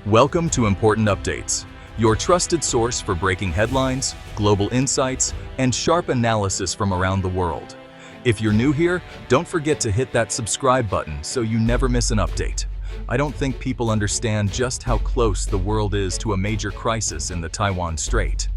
Welcome to Important Updates, your trusted source for breaking headlines, global insights, and sharp analysis from around the world. If you're new here, don't forget to hit that subscribe button so you never miss an update. I don't think people understand just how close the world is to a major crisis in the Taiwan Strait.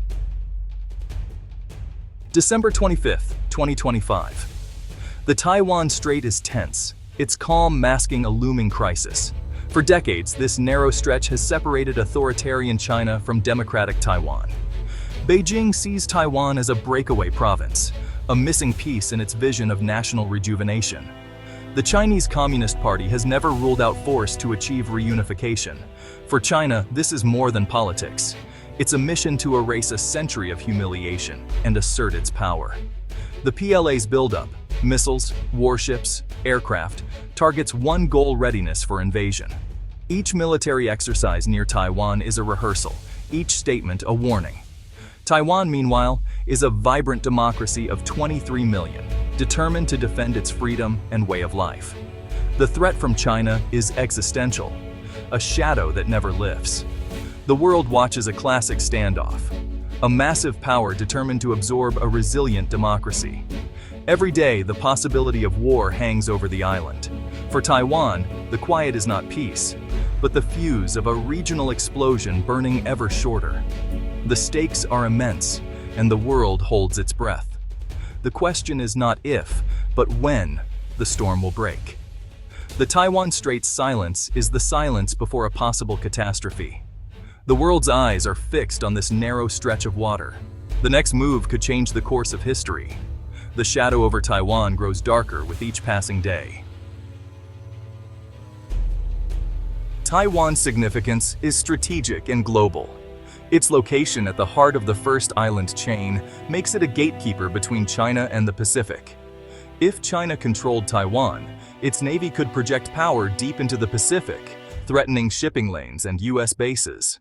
December 25th, 2025. The Taiwan Strait is tense, its calm masking a looming crisis. For decades, this narrow stretch has separated authoritarian China from democratic Taiwan. Beijing sees Taiwan as a breakaway province, a missing piece in its vision of national rejuvenation. The Chinese Communist Party has never ruled out force to achieve reunification. For China, this is more than politics. It's a mission to erase a century of humiliation and assert its power. The PLA's buildup, missiles, warships, aircraft, targets one goal: readiness for invasion. Each military exercise near Taiwan is a rehearsal, each statement a warning. Taiwan, meanwhile, is a vibrant democracy of 23 million, determined to defend its freedom and way of life. The threat from China is existential, a shadow that never lifts. The world watches a classic standoff, a massive power determined to absorb a resilient democracy. Every day, the possibility of war hangs over the island. For Taiwan, the quiet is not peace, but the fuse of a regional explosion burning ever shorter. The stakes are immense, and the world holds its breath. The question is not if, but when the storm will break. The Taiwan Strait's silence is the silence before a possible catastrophe. The world's eyes are fixed on this narrow stretch of water. The next move could change the course of history. The shadow over Taiwan grows darker with each passing day. Taiwan's significance is strategic and global. Its location at the heart of the first island chain makes it a gatekeeper between China and the Pacific. If China controlled Taiwan, its navy could project power deep into the Pacific, threatening shipping lanes and U.S. bases.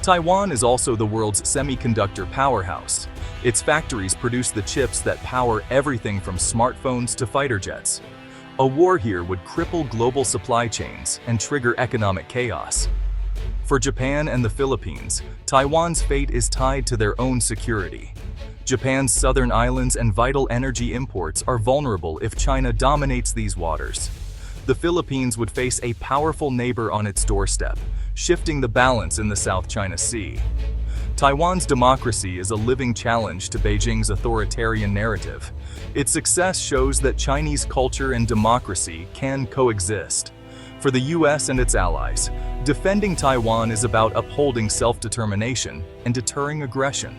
Taiwan is also the world's semiconductor powerhouse. Its factories produce the chips that power everything from smartphones to fighter jets. A war here would cripple global supply chains and trigger economic chaos. For Japan and the Philippines, Taiwan's fate is tied to their own security. Japan's southern islands and vital energy imports are vulnerable if China dominates these waters. The Philippines would face a powerful neighbor on its doorstep, shifting the balance in the South China Sea. Taiwan's democracy is a living challenge to Beijing's authoritarian narrative. Its success shows that Chinese culture and democracy can coexist. For the US and its allies, defending Taiwan is about upholding self-determination and deterring aggression.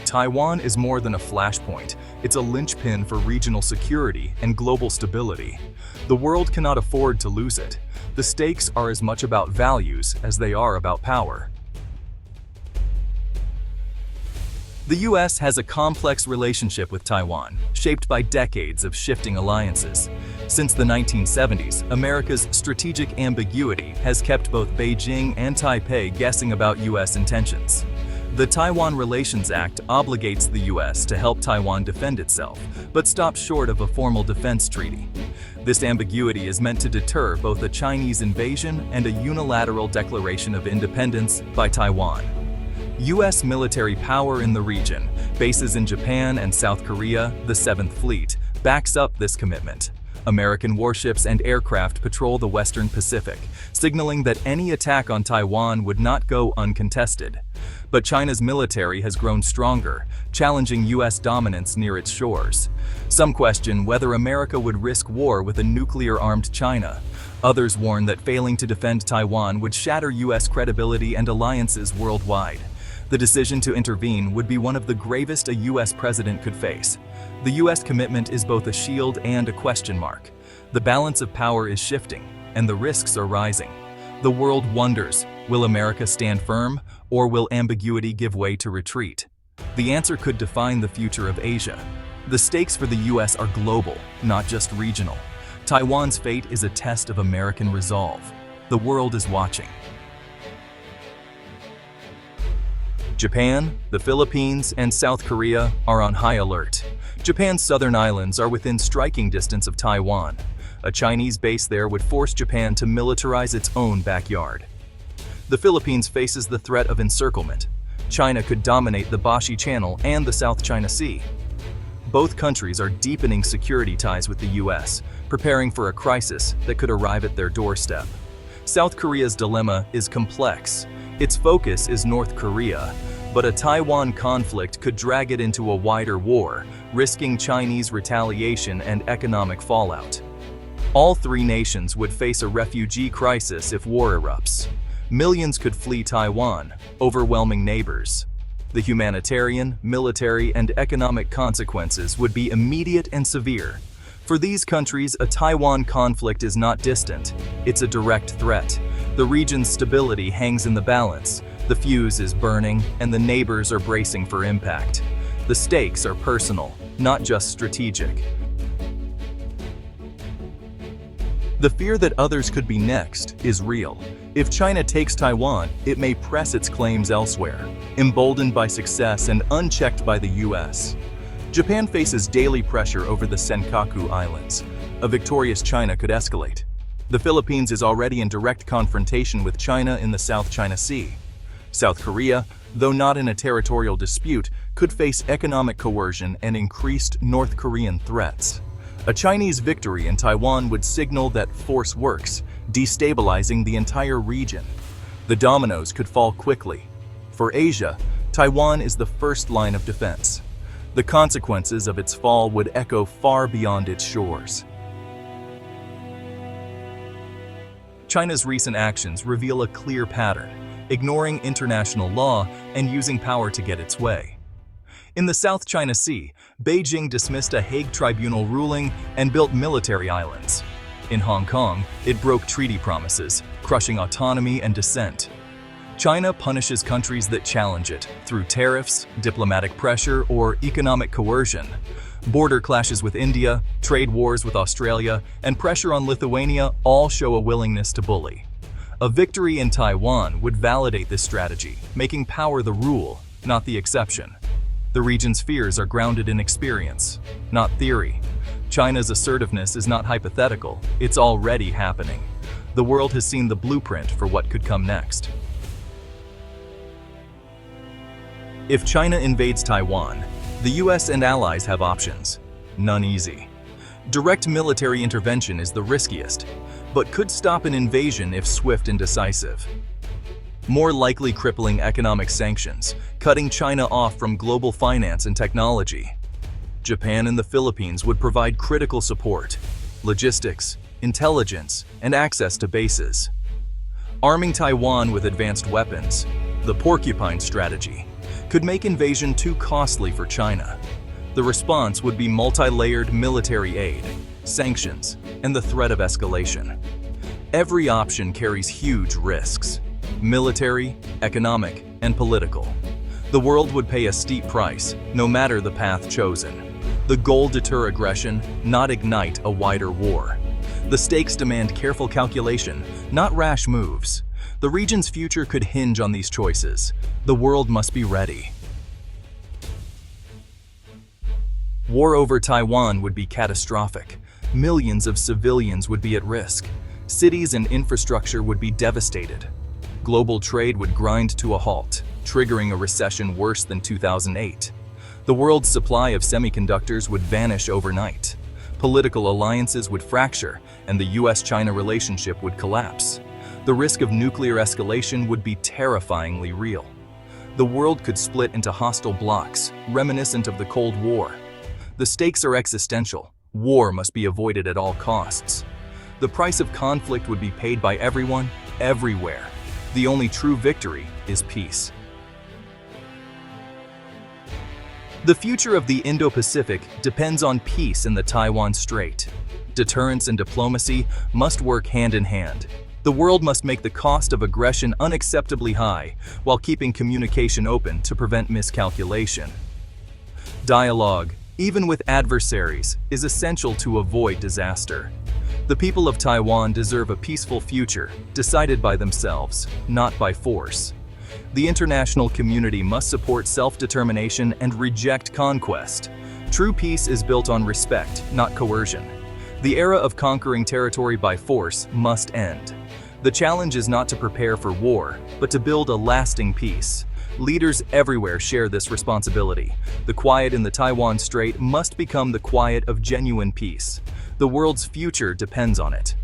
Taiwan is more than a flashpoint, it's a linchpin for regional security and global stability. The world cannot afford to lose it. The stakes are as much about values as they are about power. The US has a complex relationship with Taiwan, shaped by decades of shifting alliances. Since the 1970s, America's strategic ambiguity has kept both Beijing and Taipei guessing about US intentions. The Taiwan Relations Act obligates the US to help Taiwan defend itself, but stops short of a formal defense treaty. This ambiguity is meant to deter both a Chinese invasion and a unilateral declaration of independence by Taiwan. US military power in the region, bases in Japan and South Korea, the 7th Fleet, backs up this commitment. American warships and aircraft patrol the Western Pacific, signaling that any attack on Taiwan would not go uncontested. But China's military has grown stronger, challenging US dominance near its shores. Some question whether America would risk war with a nuclear-armed China. Others warn that failing to defend Taiwan would shatter US credibility and alliances worldwide. The decision to intervene would be one of the gravest a US president could face. The US commitment is both a shield and a question mark. The balance of power is shifting, and the risks are rising. The world wonders, will America stand firm, or will ambiguity give way to retreat? The answer could define the future of Asia. The stakes for the US are global, not just regional. Taiwan's fate is a test of American resolve. The world is watching. Japan, the Philippines, and South Korea are on high alert. Japan's southern islands are within striking distance of Taiwan. A Chinese base there would force Japan to militarize its own backyard. The Philippines faces the threat of encirclement. China could dominate the Bashi Channel and the South China Sea. Both countries are deepening security ties with the US, preparing for a crisis that could arrive at their doorstep. South Korea's dilemma is complex. Its focus is North Korea, but a Taiwan conflict could drag it into a wider war, risking Chinese retaliation and economic fallout. All three nations would face a refugee crisis if war erupts. Millions could flee Taiwan, overwhelming neighbors. The humanitarian, military, and economic consequences would be immediate and severe. For these countries, a Taiwan conflict is not distant. It's a direct threat. The region's stability hangs in the balance. The fuse is burning, and the neighbors are bracing for impact. The stakes are personal, not just strategic. The fear that others could be next is real. If China takes Taiwan, it may press its claims elsewhere, emboldened by success and unchecked by the US. Japan faces daily pressure over the Senkaku Islands. A victorious China could escalate. The Philippines is already in direct confrontation with China in the South China Sea. South Korea, though not in a territorial dispute, could face economic coercion and increased North Korean threats. A Chinese victory in Taiwan would signal that force works, destabilizing the entire region. The dominoes could fall quickly. For Asia, Taiwan is the first line of defense. The consequences of its fall would echo far beyond its shores. China's recent actions reveal a clear pattern, ignoring international law and using power to get its way. In the South China Sea, Beijing dismissed a Hague Tribunal ruling and built military islands. In Hong Kong, it broke treaty promises, crushing autonomy and dissent. China punishes countries that challenge it through tariffs, diplomatic pressure, or economic coercion. Border clashes with India, trade wars with Australia, and pressure on Lithuania all show a willingness to bully. A victory in Taiwan would validate this strategy, making power the rule, not the exception. The region's fears are grounded in experience, not theory. China's assertiveness is not hypothetical, it's already happening. The world has seen the blueprint for what could come next. If China invades Taiwan, the US and allies have options. None easy. Direct military intervention is the riskiest, but could stop an invasion if swift and decisive. More likely crippling economic sanctions, cutting China off from global finance and technology. Japan and the Philippines would provide critical support, logistics, intelligence, and access to bases. Arming Taiwan with advanced weapons, the porcupine strategy, could make invasion too costly for China. The response would be multi-layered military aid, sanctions, and the threat of escalation. Every option carries huge risks: military, economic, and political. The world would pay a steep price, no matter the path chosen. The goal: deter aggression, not ignite a wider war. The stakes demand careful calculation, not rash moves. The region's future could hinge on these choices. The world must be ready. War over Taiwan would be catastrophic. Millions of civilians would be at risk. Cities and infrastructure would be devastated. Global trade would grind to a halt, triggering a recession worse than 2008. The world's supply of semiconductors would vanish overnight. Political alliances would fracture, and the US-China relationship would collapse. The risk of nuclear escalation would be terrifyingly real. The world could split into hostile blocs, reminiscent of the Cold War. The stakes are existential. War must be avoided at all costs. The price of conflict would be paid by everyone, everywhere. The only true victory is peace. The future of the Indo-Pacific depends on peace in the Taiwan Strait. Deterrence and diplomacy must work hand in hand. The world must make the cost of aggression unacceptably high while keeping communication open to prevent miscalculation. Dialogue, even with adversaries, is essential to avoid disaster. The people of Taiwan deserve a peaceful future, decided by themselves, not by force. The international community must support self-determination and reject conquest. True peace is built on respect, not coercion. The era of conquering territory by force must end. The challenge is not to prepare for war, but to build a lasting peace. Leaders everywhere share this responsibility. The quiet in the Taiwan Strait must become the quiet of genuine peace. The world's future depends on it.